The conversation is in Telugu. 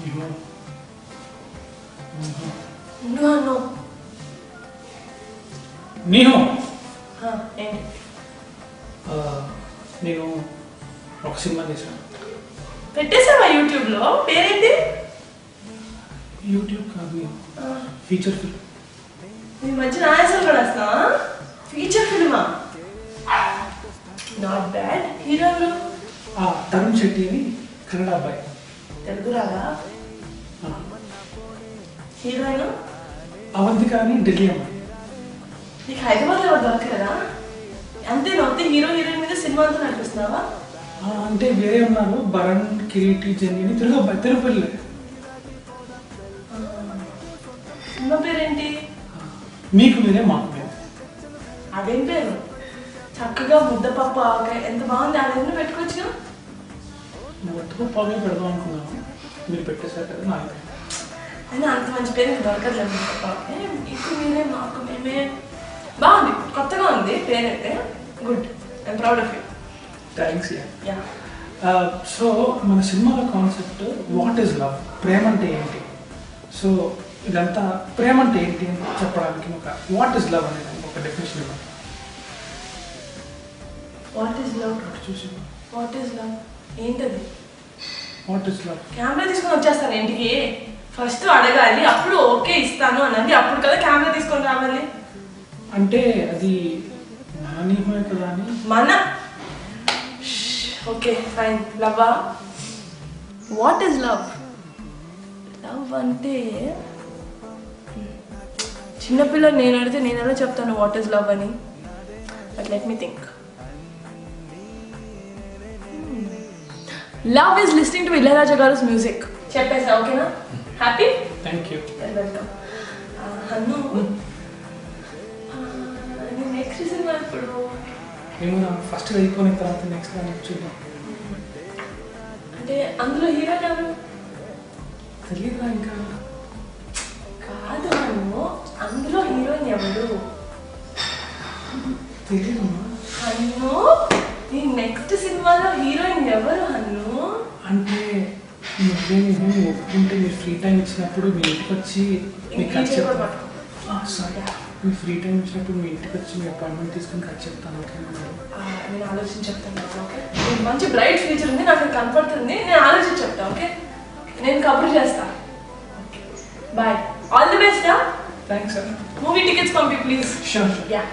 No. Niho. ఏంటి నేను ఒక సినిమా తీసాను. పెట్టేసావా యూట్యూబ్లో? పేరేంటి? యూట్యూబ్ కాదు, ఫీచర్ ఫిల్మ్. ఈ మధ్య నాయసలు కూడా వస్తున్నావా? ఫీచర్ ఫిల్మా? Not bad. హీరోలు తరుణ్ శెట్టి అని కన్నడ అబ్బాయి. తెలుగు రాదా? హీరోయిన్ అవంతిక అని ఢిల్లీ అమ్మాయి. నీకు హైదరాబాద్లో ఎవరు దొరకలేదా? అంతే నొత్తి హీరో హీరోయిన్ మీద సినిమా అంతా నడిపిస్తున్నావా? అంటే వేరే ఉన్నారు, భరణ్, కిరీటి, జెన్నీ తెలుగు అబ్బాయి, తిరుపల్లి. సినిమా పేరేంటి? మీకు వేరే మాకు వేరే. అదేం పేరు? చక్కగా ముద్దపప్పు ఆవకాయ ఎంత బాగుంది. అదేమో పెట్టుకోవచ్చుగా. ముద్దపప్పు ఆవకాయ పెడదాం అనుకున్నాను, మీరు పెట్టేశారు కదా. నాకు అయినా అంత మంచి పేరు మీకు దొరకట్లేదు. ముద్దపప్పు ఆవకాయ ఇప్పుడు మీరే మాకు మేమే. బాగుంది, కొత్తగా ఉంది పేరైతే. Good, I'm proud of you. Thanks. Yeah. So మన సినిమాలో కాన్సెప్ట్ వాట్ ఈజ్ లవ్, ప్రేమ అంటే ఏంటి. సో ఇదంతా ప్రేమ అంటే ఏంటి అని చెప్పడానికి ఒక వాట్ ఈజ్ లవ్ అనేది ఒక డెఫినేషన్ ఇవ్వండి. What is love? చూసి వాట్ ఈజ్ లవ్ ఏంటది? వాట్ ఈజ్ లవ్ కెమెరా తీసుకొని వచ్చేస్తాను ఇంటికి. ఫస్ట్ అడగాలి, అప్పుడు ఓకే ఇస్తాను అన్నది, అప్పుడు కదా కెమెరా తీసుకొని రావాలి. అంటే అది మన నియమే కదా అని. మన ఓకే ఫైన్. లవ్వా? What is love? లవ్ అంటే చిన్నపిల్లలు నేను అడిగితే నేను ఎలా చెప్తాను వాట్ ఈజ్ లవ్ అని. But let me think. Love is listening to Ilaiyaraaja గారు మ్యూజిక్. చెప్పేసా, ఓకేనా? హ్యాపీ? Thank you. వెల్కమ్. అన్ను నెక్స్ట్ సినిమా ఇప్పుడు ఏమన్నా ఫస్ట్ అయిపోయిన తర్వాత నెక్స్ట్ చూద్దాం. అంటే అందులో హీరో ఎవరు? తెలియదా ఇంకా? కాదు అన్ను, అందులో హీరోయిన్ ఎవరు? తెలియదమ్మా. అన్ను, నీ నెక్స్ట్ సినిమాలో హీరోయిన్ ఎవరు అన్ను? అంటే నువ్వు ఒప్పుకుంటే మీరు ఫ్రీ టైం ఇచ్చినప్పుడు మీ ఇంటికి వచ్చి మీకు ఖర్చు చెప్తాను. సారీ, మీ ఫ్రీ టైం ఇచ్చినప్పుడు మీ ఇంటికి వచ్చి మీ అపాయింట్మెంట్ తీసుకుని ఖర్చు చెప్తాను. ఓకే, నేను ఆలోచించి చెప్తాను. ఓకే, మంచి బ్రైట్ ఫ్యూచర్ ఉంది, నాకు కనపడుతుంది. నేను ఆలోచించి చెప్తాను. ఓకే, నేను కబుర్ చేస్తాను. Bye, all the best. Thanks sir. Movie tickets పంపి ప్లీజ్. షూర్. యా.